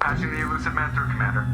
Patching the elusive man through, Commander.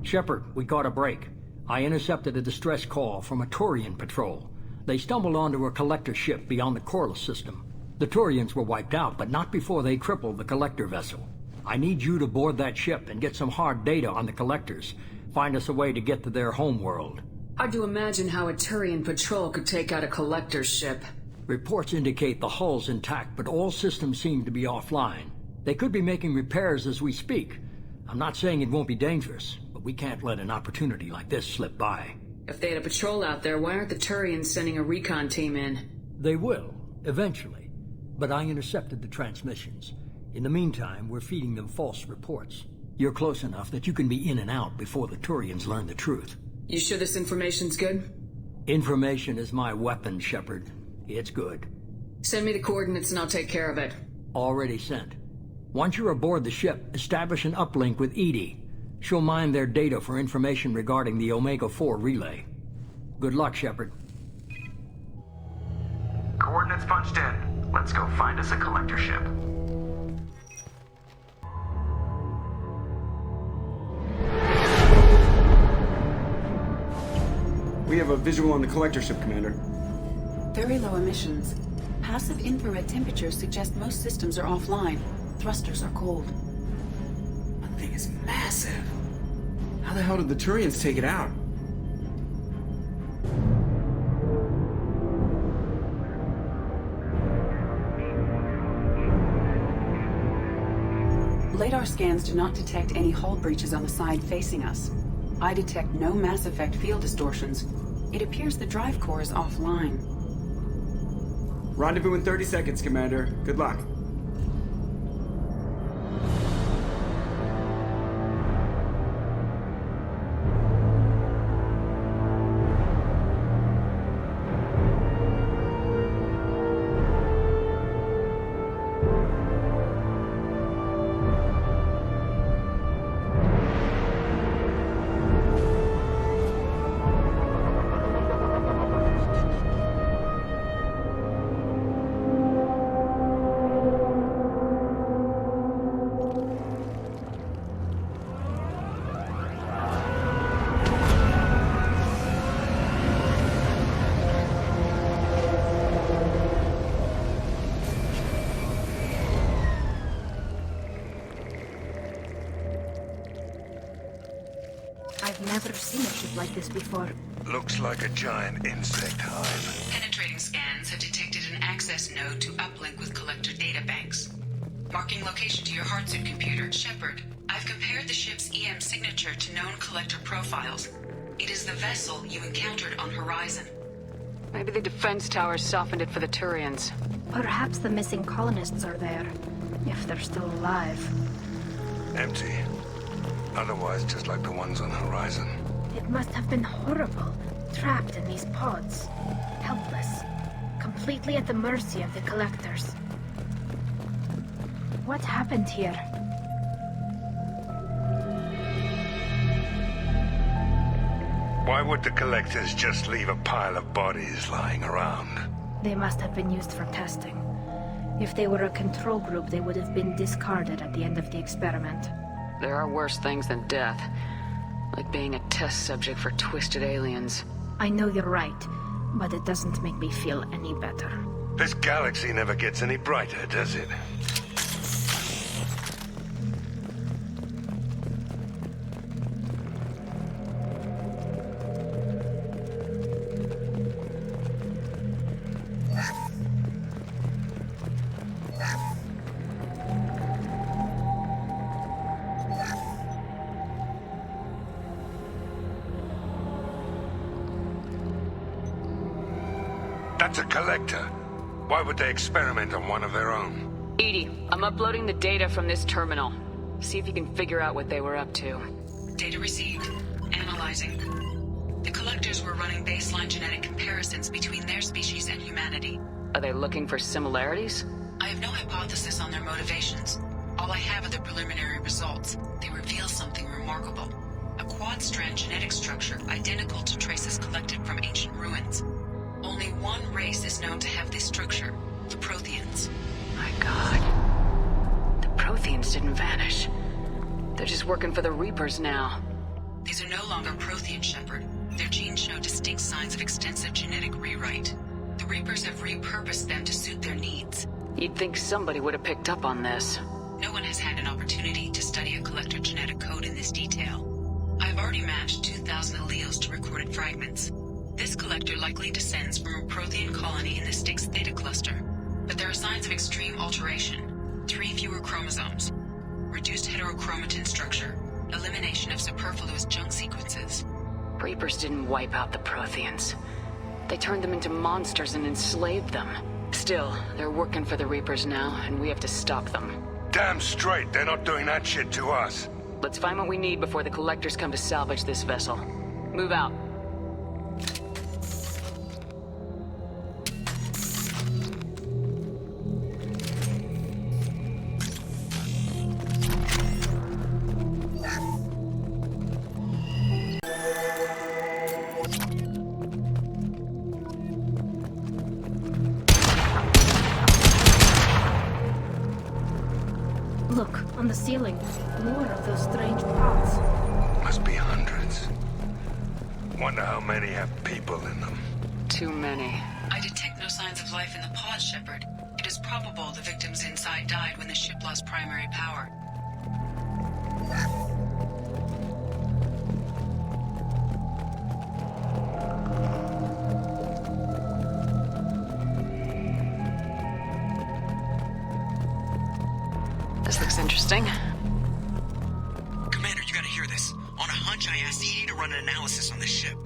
Shepard, we caught a break. I intercepted a distress call from a Turian patrol. They stumbled onto a collector ship beyond the Corliss system. The Turians were wiped out, but not before they crippled the collector vessel. I need you to board that ship and get some hard data on the collectors. Find us a way to get to their homeworld. Hard to imagine how a Turian patrol could take out a collector's ship. Reports indicate the hull's intact, but all systems seem to be offline. They could be making repairs as we speak. I'm not saying it won't be dangerous, but we can't let an opportunity like this slip by. If they had a patrol out there, why aren't the Turians sending a recon team in? They will, eventually. But I intercepted the transmissions. In the meantime, we're feeding them false reports. You're close enough that you can be in and out before the Turians learn the truth. You sure this information's good? Information is my weapon, Shepard. It's good. Send me the coordinates and I'll take care of it. Already sent. Once you're aboard the ship, establish an uplink with Edie. She'll mine their data for information regarding the Omega-4 relay. Good luck, Shepard. Coordinates punched in. Let's go find us a collector ship. We have a visual on the collector ship, Commander. Very low emissions. Passive infrared temperatures suggest most systems are offline. Thrusters are cold. That thing is massive. How the hell did the Turians take it out? Radar scans do not detect any hull breaches on the side facing us. I detect no mass effect field distortions. It appears the drive core is offline. Rendezvous in 30 seconds, Commander. Good luck. I've never seen a ship like this before. Looks like a giant insect hive. Penetrating scans have detected an access node to uplink with collector databanks. Marking location to your hardsuit computer. Shepard, I've compared the ship's EM signature to known collector profiles. It is the vessel you encountered on Horizon. Maybe the defense towers softened it for the Turians. Perhaps the missing colonists are there, if they're still alive. Empty. Otherwise, just like the ones on Horizon. It must have been horrible, trapped in these pods. Helpless. Completely at the mercy of the collectors. What happened here? Why would the collectors just leave a pile of bodies lying around? They must have been used for testing. If they were a control group, they would have been discarded at the end of the experiment. There are worse things than death. Like being a test subject for twisted aliens. I know you're right, but it doesn't make me feel any better. This galaxy never gets any brighter, does it? That's a collector. Why would they experiment on one of their own? Edie, I'm uploading the data from this terminal. See if you can figure out what they were up to. Data received. Analyzing. The collectors were running baseline genetic comparisons between their species and humanity. Are they looking for similarities? I have no hypothesis on their motivations. All I have are the preliminary results. They reveal something remarkable. A quad-strand genetic structure identical to trace resources collected from ancient ruins. Only one race is known to have this structure, the Protheans. My God. The Protheans didn't vanish. They're just working for the Reapers now. These are no longer Prothean, Shepard. Their genes show distinct signs of extensive genetic rewrite. The Reapers have repurposed them to suit their needs. You'd think somebody would have picked up on this. No one has had an opportunity to study a collector genetic code in this detail. I've already matched 2,000 alleles to recorded fragments. This collector likely descends from a Prothean colony in the Styx Theta cluster. But there are signs of extreme alteration. 3 fewer chromosomes. Reduced heterochromatin structure. Elimination of superfluous junk sequences. Reapers didn't wipe out the Protheans. They turned them into monsters and enslaved them. Still, they're working for the Reapers now, and we have to stop them. Damn straight, they're not doing that shit to us. Let's find what we need before the Collectors come to salvage this vessel. Move out. Look, on the ceiling. More of those strange pods. Must be hundreds. Wonder how many have people in them. Too many. I detect no signs of life in the pods, Shepard. It is probable the victims inside died when the ship lost primary power. This looks interesting. Commander, you gotta hear this. On a hunch, I asked ED to run an analysis on this ship.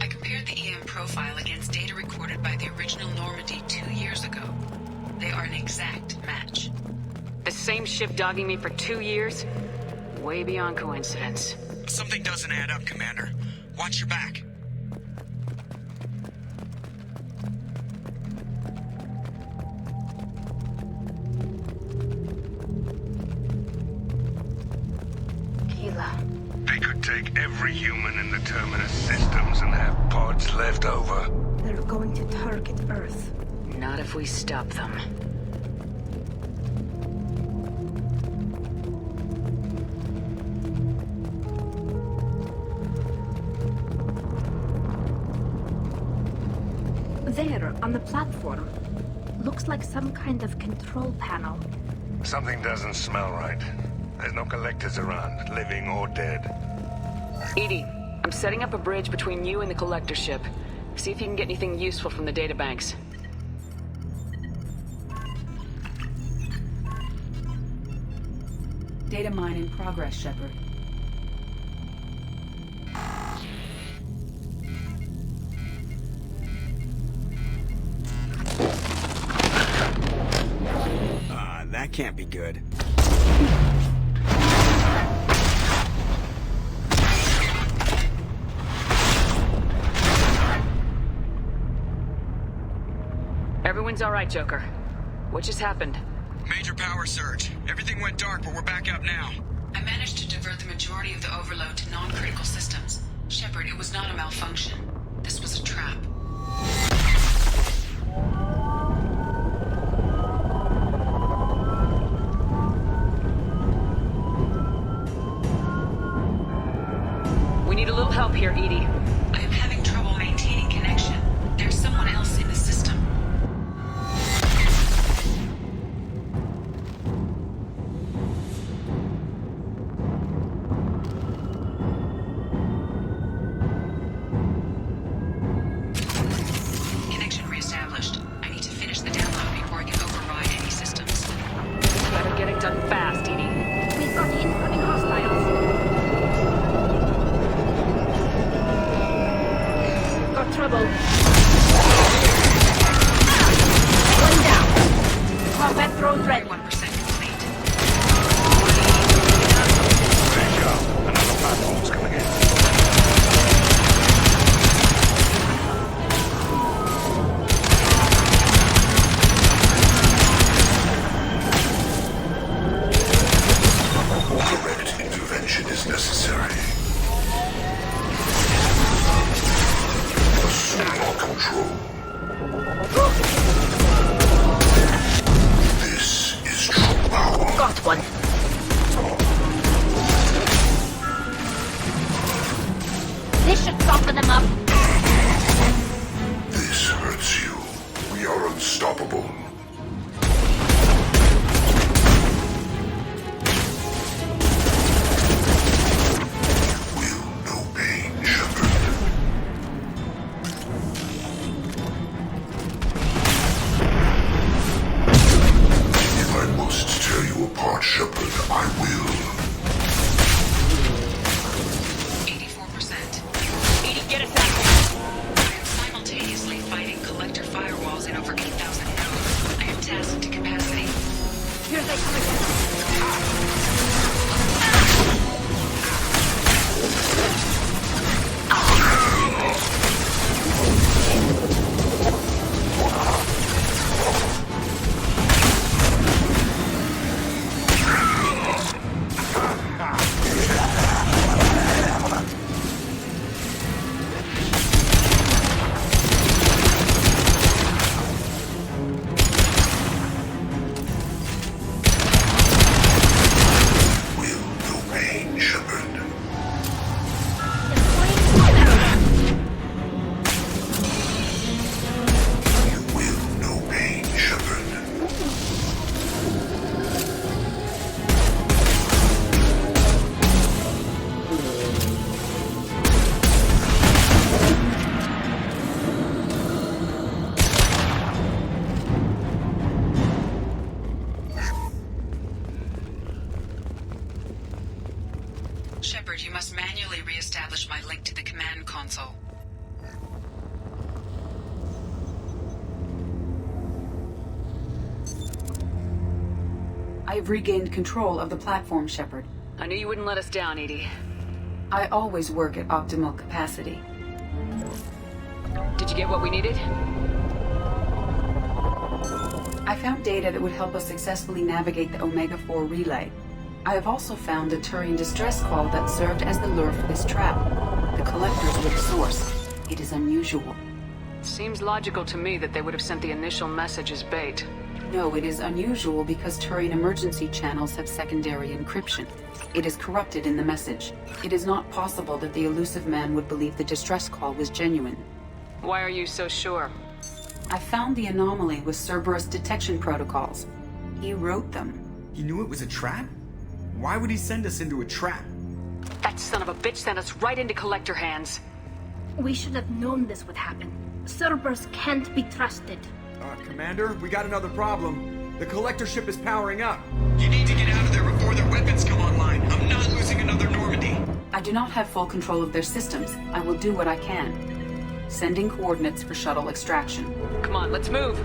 I compared the EM profile against data recorded by the original Normandy 2 years ago. They are an exact match. The same ship dogging me for 2 years? Way beyond coincidence. Something doesn't add up, Commander. Watch your back. They could take every human in the Terminus systems and have pods left over. They're going to target Earth. Not if we stop them. There, on the platform. Looks like some kind of control panel. Something doesn't smell right. There's no collectors around, living or dead. EDI, I'm setting up a bridge between you and the Collector ship. See if you can get anything useful from the databanks. Data mine in progress, Shepard. That can't be good. Everyone's all right, Joker. What just happened? Major power surge. Everything went dark, but we're back up now. I managed to divert the majority of the overload to non-critical systems. Shepard, it was not a malfunction. This was a trap. We need a little help here, EDI. I am having trouble maintaining connection. There's someone else in the system. Connection reestablished. I need to finish the download before I can override any systems. Better get it done fast, EDI. We've got incoming hostiles. Got trouble. One down. Combat drone ready. 1% complete. Stay sharp. Another platform's coming in. Correct intervention is necessary. open them up. This hurts you. We are unstoppable. Will no pain, Shepard. If I must tear you apart, Shepard, I will. 84%. 80, get us out of here. I am simultaneously fighting collector firewalls in over 8,000 nodes. I am tasked to capacity. Here they come again. Will no pain, Shepard. Will no pain, Shepard. Shepard, you must manually re-establish my link to the command console. I have regained control of the platform, Shepard. I knew you wouldn't let us down, Edie. I always work at optimal capacity. Did you get what we needed? I found data that would help us successfully navigate the Omega-4 relay. I have also found a Turian distress call that served as the lure for this trap. The collectors were the source. It is unusual. Seems logical to me that they would have sent the initial message as bait. No, it is unusual because Turian emergency channels have secondary encryption. It is corrupted in the message. It is not possible that the elusive man would believe the distress call was genuine. Why are you so sure? I found the anomaly with Cerberus detection protocols. He wrote them. He knew it was a trap? Why would he send us into a trap? That son of a bitch sent us right into collector hands. We should have known this would happen. Cerberus can't be trusted. Commander, we got another problem. The collector ship is powering up. You need to get out of there before their weapons come online. I'm not losing another Normandy. I do not have full control of their systems. I will do what I can. Sending coordinates for shuttle extraction. Come on, let's move.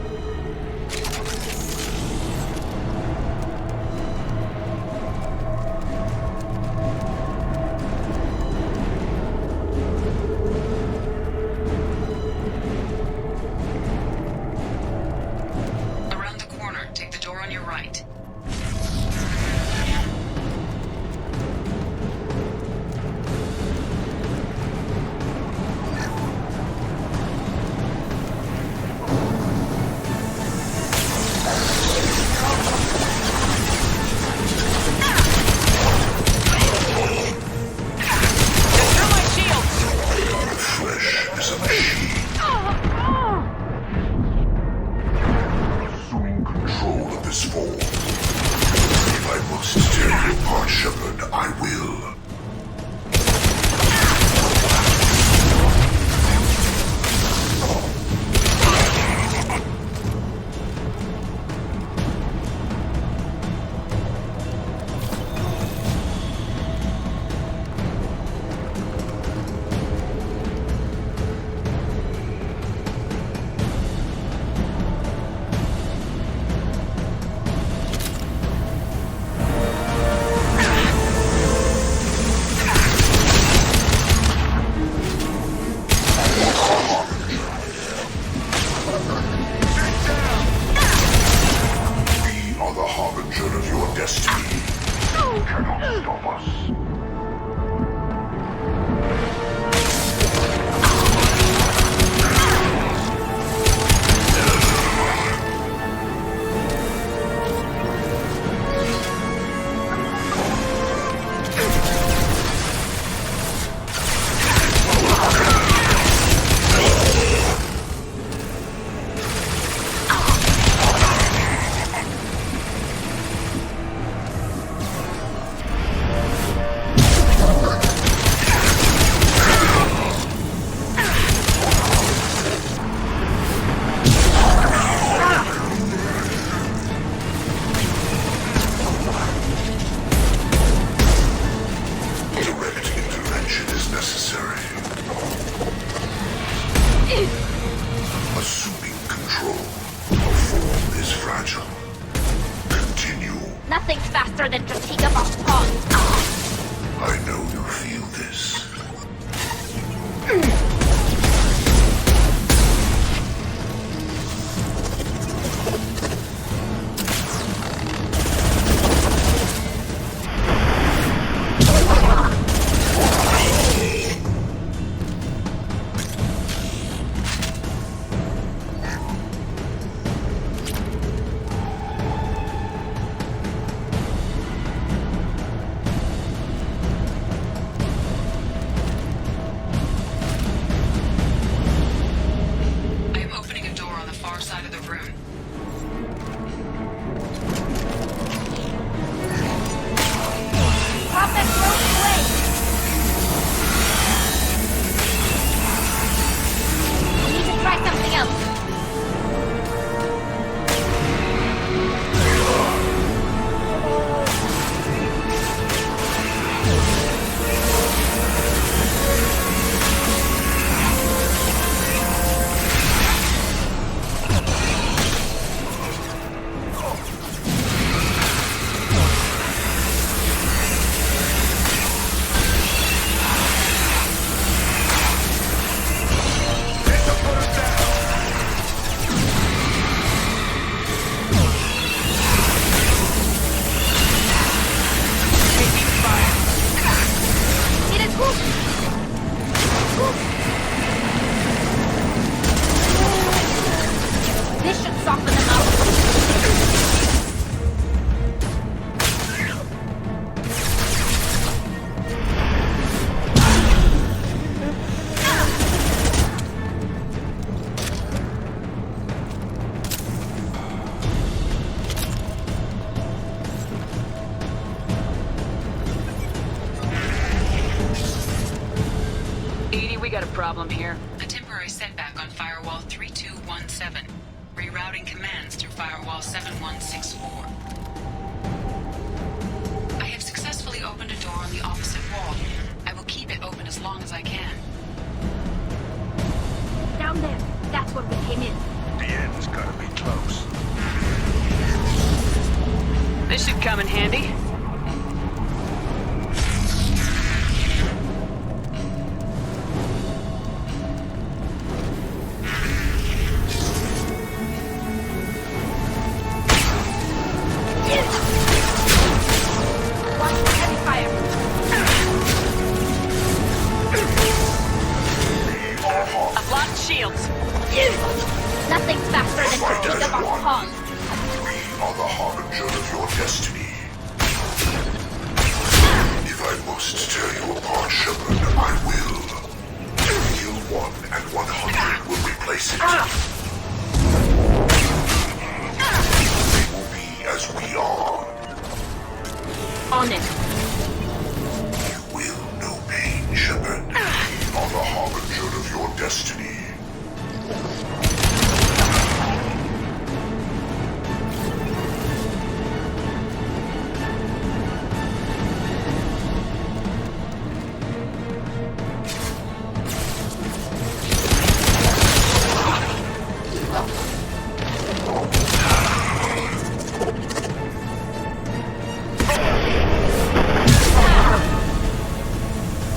Around the corner, take the door on your right. Assuming control. Our form is fragile. Continue. Nothing's faster than critique of our pawns. I know you feel this. Problem here. A temporary setback on Firewall 3217. Rerouting commands through Firewall 7164. I have successfully opened a door on the opposite wall. I will keep it open as long as I can. Down there. That's where we came in. The end's gotta be close. This should come in handy. Nothing's faster than critique of our pawns. We are the harbinger of your destiny. If I must tear you apart, Shepard, I will. Kill one and 100 will replace it. They will be as we are. On it. You will know pain, Shepard. We are the harbinger of your destiny.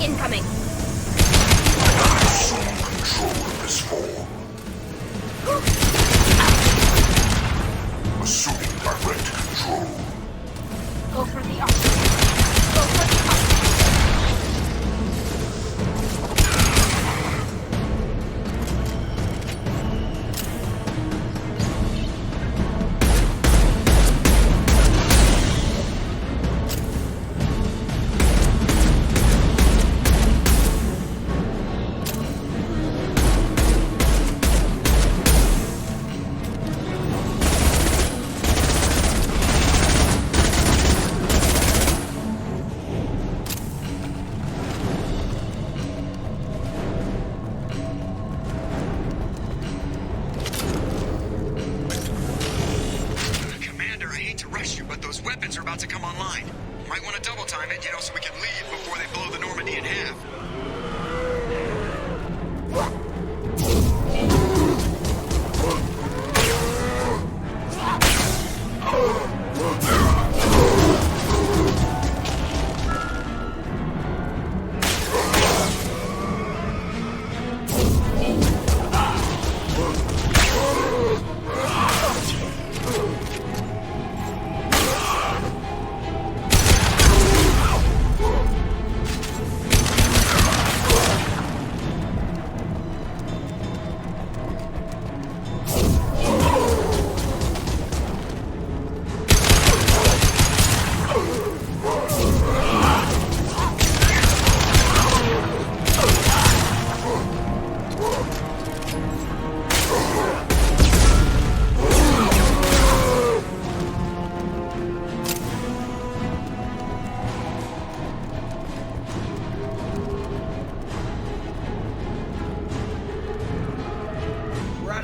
Incoming. Assume control of this form. Assuming direct control. Go for the option. Go for the option. weapons are about to come online. Might want to double time it, so we can leave before they blow the Normandy in half.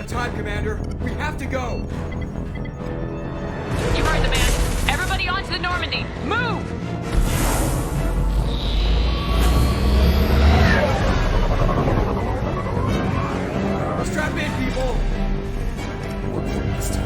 time, Commander. We have to go. You heard the man. Everybody onto the Normandy. Move! Strap in, people. We're going this time.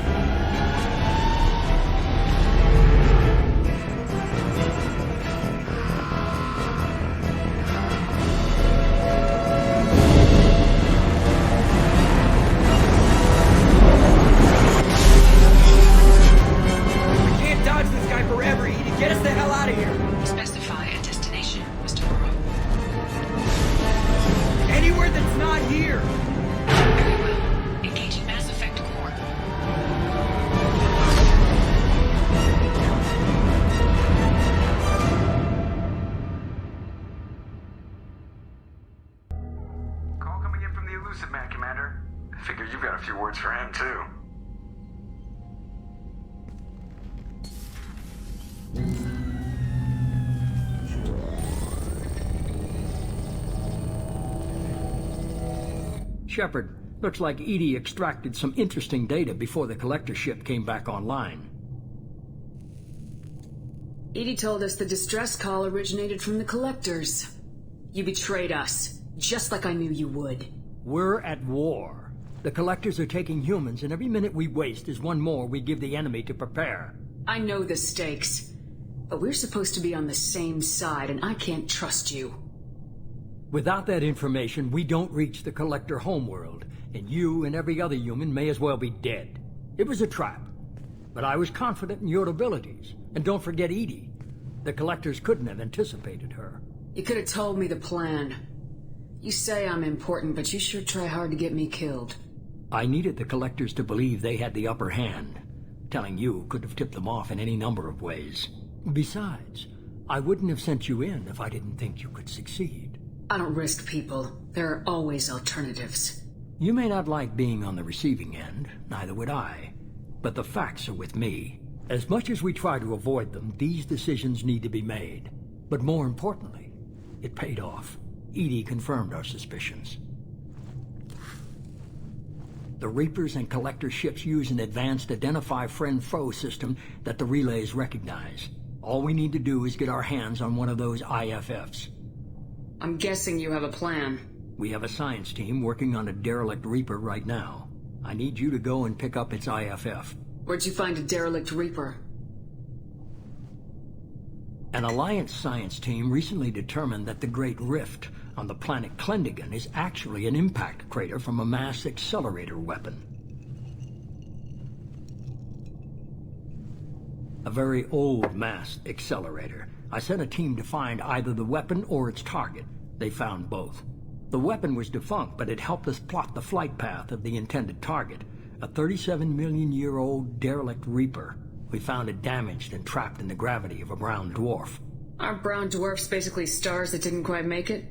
Get us the hell out of here! Specify a destination, Mr. Burrow. Anywhere that's not here! Very well. Engaging Mass Effect Core. Call coming in from the Elusive Man, Commander. Figure you've got a few words for him, too. Shepard, looks like EDI extracted some interesting data before the collector ship came back online. EDI told us the distress call originated from the collectors. You betrayed us, just like I knew you would. We're at war. The collectors are taking humans, and every minute we waste is one more we give the enemy to prepare. I know the stakes, but we're supposed to be on the same side, and I can't trust you. Without that information, we don't reach the collector homeworld, and you and every other human may as well be dead. It was a trap, but I was confident in your abilities. And don't forget EDI. The collectors couldn't have anticipated her. You could have told me the plan. You say I'm important, but you sure try hard to get me killed. I needed the collectors to believe they had the upper hand. Telling you could have tipped them off in any number of ways. Besides, I wouldn't have sent you in if I didn't think you could succeed. I don't risk people. There are always alternatives. You may not like being on the receiving end, neither would I. But the facts are with me. As much as we try to avoid them, these decisions need to be made. But more importantly, it paid off. EDI confirmed our suspicions. The Reapers and Collector ships use an advanced Identify Friend-Foe system that the relays recognize. All we need to do is get our hands on one of those IFFs. I'm guessing you have a plan. We have a science team working on a derelict Reaper right now. I need you to go and pick up its IFF. Where'd you find a derelict Reaper? An Alliance science team recently determined that the Great Rift on the planet Klendigan is actually an impact crater from a mass accelerator weapon. A very old mass accelerator. I sent a team to find either the weapon or its target. They found both. The weapon was defunct, but it helped us plot the flight path of the intended target, a 37-million-year-old derelict Reaper. We found it damaged and trapped in the gravity of a brown dwarf. Aren't brown dwarfs basically stars that didn't quite make it?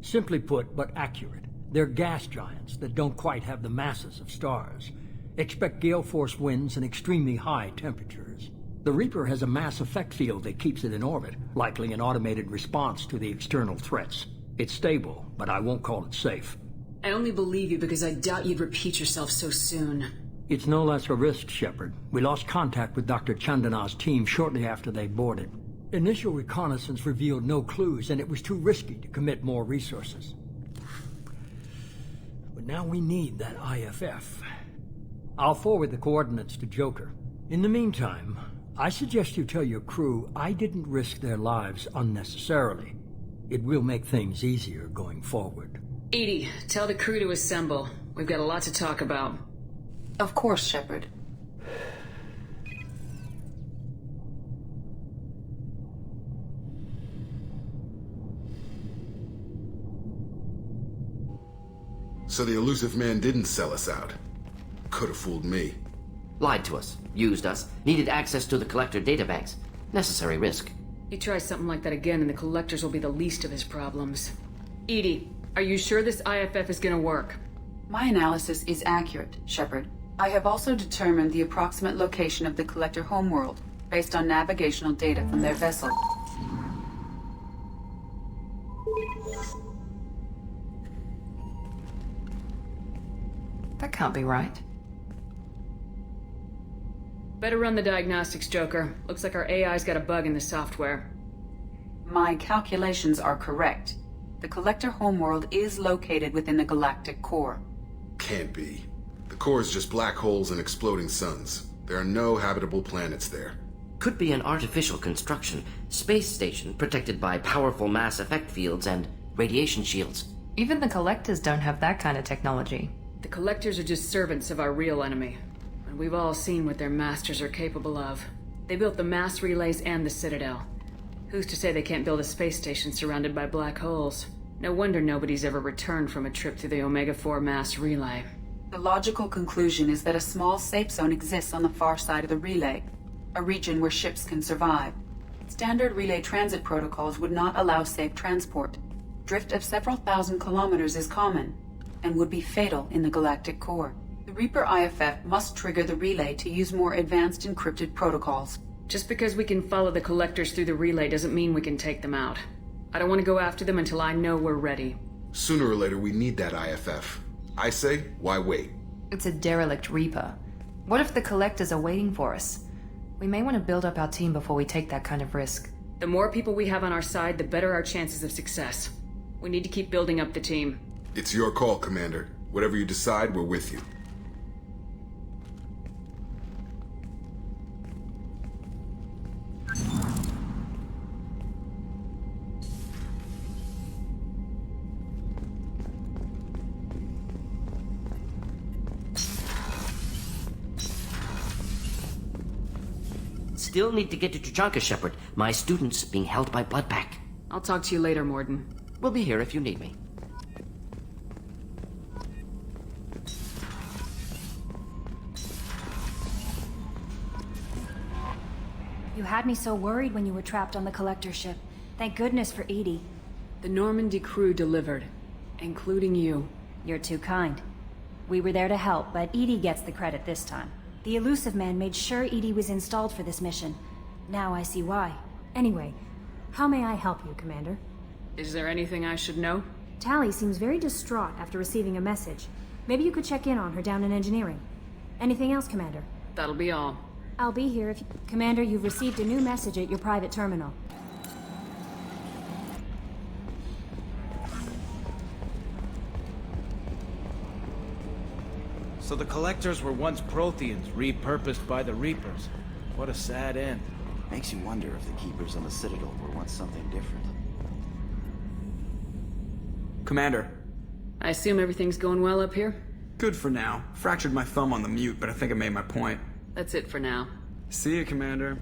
Simply put, but accurate. They're gas giants that don't quite have the masses of stars. Expect gale force winds and extremely high temperatures. The Reaper has a mass effect field that keeps it in orbit, likely an automated response to the external threats. It's stable, but I won't call it safe. I only believe you because I doubt you'd repeat yourself so soon. It's no less a risk, Shepard. We lost contact with Dr. Chandana's team shortly after they boarded. Initial reconnaissance revealed no clues, and it was too risky to commit more resources. But now we need that IFF. I'll forward the coordinates to Joker. In the meantime, I suggest you tell your crew I didn't risk their lives unnecessarily. It will make things easier going forward. EDI, tell the crew to assemble. We've got a lot to talk about. Of course, Shepard. So the Elusive Man didn't sell us out. Could have fooled me. Lied to us, used us, needed access to the Collector databanks. Necessary risk. You try something like that again and the Collectors will be the least of his problems. EDI, are you sure this IFF is gonna work? My analysis is accurate, Shepard. I have also determined the approximate location of the Collector homeworld, based on navigational data from their vessel. That can't be right. Better run the diagnostics, Joker. Looks like our AI's got a bug in the software. My calculations are correct. The Collector homeworld is located within the galactic core. Can't be. The core is just black holes and exploding suns. There are no habitable planets there. Could be an artificial construction, space station protected by powerful mass effect fields and radiation shields. Even the Collectors don't have that kind of technology. The Collectors are just servants of our real enemy. And we've all seen what their masters are capable of. They built the mass relays and the Citadel. Who's to say they can't build a space station surrounded by black holes? No wonder nobody's ever returned from a trip through the Omega-4 mass relay. The logical conclusion is that a small safe zone exists on the far side of the relay, a region where ships can survive. Standard relay transit protocols would not allow safe transport. Drift of several thousand kilometers is common, and would be fatal in the galactic core. The Reaper IFF must trigger the relay to use more advanced encrypted protocols. Just because we can follow the Collectors through the relay doesn't mean we can take them out. I don't want to go after them until I know we're ready. Sooner or later, we need that IFF. I say, why wait? It's a derelict Reaper. What if the Collectors are waiting for us? We may want to build up our team before we take that kind of risk. The more people we have on our side, the better our chances of success. We need to keep building up the team. It's your call, Commander. Whatever you decide, we're with you. Still need to get to Tuchanka, Shepard. My student's being held by Bloodpack. I'll talk to you later, Morden. We'll be here if you need me. You had me so worried when you were trapped on the Collector ship. Thank goodness for Edie. The Normandy crew delivered, including you. You're too kind. We were there to help, but Edie gets the credit this time. The Elusive Man made sure Edie was installed for this mission. Now I see why. Anyway, how may I help you, Commander? Is there anything I should know? Tali seems very distraught after receiving a message. Maybe you could check in on her down in engineering. Anything else, Commander? That'll be all. I'll be here if you... Commander, you've received a new message at your private terminal. So the Collectors were once Protheans, repurposed by the Reapers. What a sad end. Makes you wonder if the Keepers on the Citadel were once something different. Commander. I assume everything's going well up here? Good for now. Fractured my thumb on the mute, but I think I made my point. That's it for now. See you, Commander.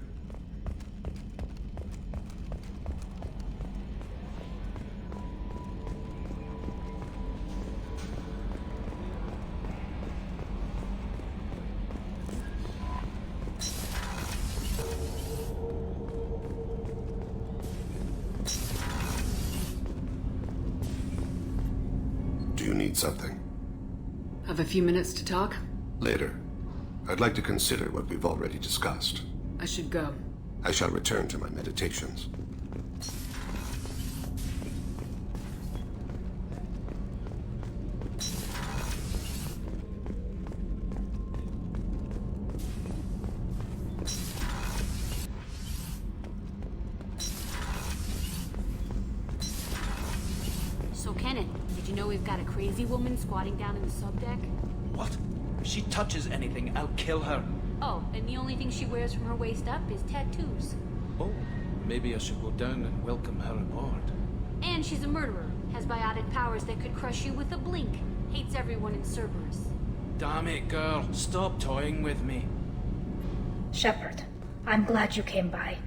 Do you need something? Have a few minutes to talk? Later. I'd like to consider what we've already discussed. I should go. I shall return to my meditations. So, Kenneth, did you know we've got a crazy woman squatting down in the subdeck? What? If she touches anything, I'll kill her. Oh, and the only thing she wears from her waist up is tattoos. Oh, maybe I should go down and welcome her aboard. And she's a murderer, has biotic powers that could crush you with a blink, hates everyone in Cerberus. Damn it, girl. Stop toying with me. Shepard, I'm glad you came by.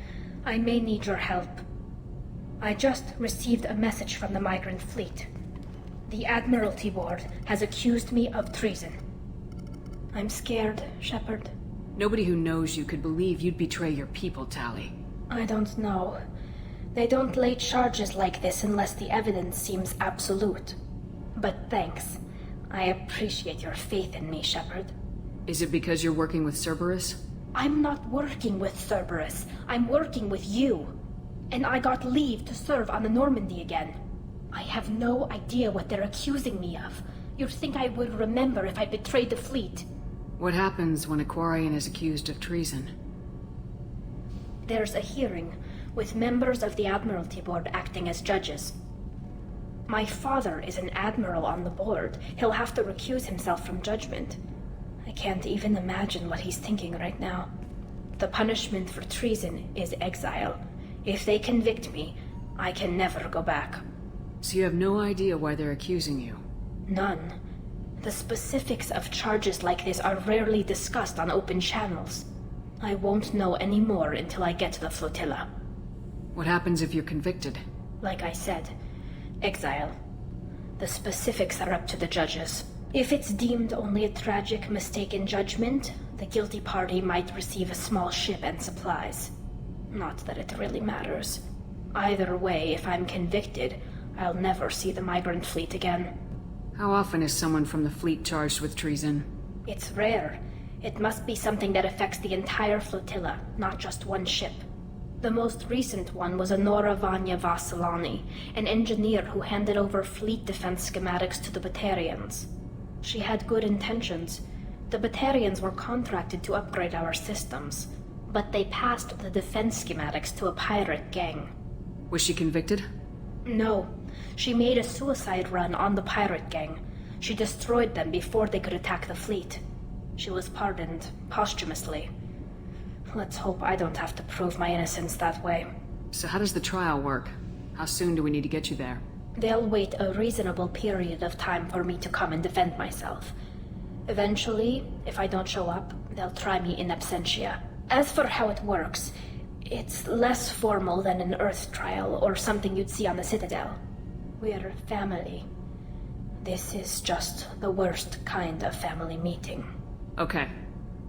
I may need your help. I just received a message from the migrant fleet. The Admiralty Board has accused me of treason. I'm scared, Shepard. Nobody who knows you could believe you'd betray your people, Tali. I don't know. They don't lay charges like this unless the evidence seems absolute. But thanks. I appreciate your faith in me, Shepard. Is it because you're working with Cerberus? I'm not working with Cerberus. I'm working with you. And I got leave to serve on the Normandy again. I have no idea what they're accusing me of, You'd think I would remember if I betrayed the fleet. What happens when a Quarian is accused of treason? There's a hearing, with members of the Admiralty Board acting as judges. My father is an admiral on the board. He'll have to recuse himself from judgment. I can't even imagine what he's thinking right now. The punishment for treason is exile. If they convict me, I can never go back. So you have no idea why they're accusing you? None. The specifics of charges like this are rarely discussed on open channels. I won't know any more until I get to the flotilla. What happens if you're convicted? Like I said, exile. The specifics are up to the judges. If it's deemed only a tragic mistake in judgment, the guilty party might receive a small ship and supplies. Not that it really matters. Either way, if I'm convicted, I'll never see the migrant fleet again. How often is someone from the fleet charged with treason? It's rare. It must be something that affects the entire flotilla, not just one ship. The most recent one was Honora Vanya Vassilani, an engineer who handed over fleet defense schematics to the Batarians. She had good intentions. The Batarians were contracted to upgrade our systems, but they passed the defense schematics to a pirate gang. Was she convicted? No. She made a suicide run on the pirate gang. She destroyed them before they could attack the fleet. She was pardoned, posthumously. Let's hope I don't have to prove my innocence that way. So how does the trial work? How soon do we need to get you there? They'll wait a reasonable period of time for me to come and defend myself. Eventually, if I don't show up, they'll try me in absentia. As for how it works, it's less formal than an Earth trial or something you'd see on the Citadel. We're family. This is just the worst kind of family meeting. Okay,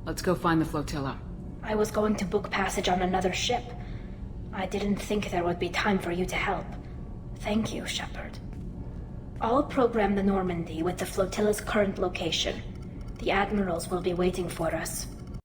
let's go find the flotilla. I was going to book passage on another ship. I didn't think there would be time for you to help. Thank you, Shepard. I'll program the Normandy with the flotilla's current location. The admirals will be waiting for us.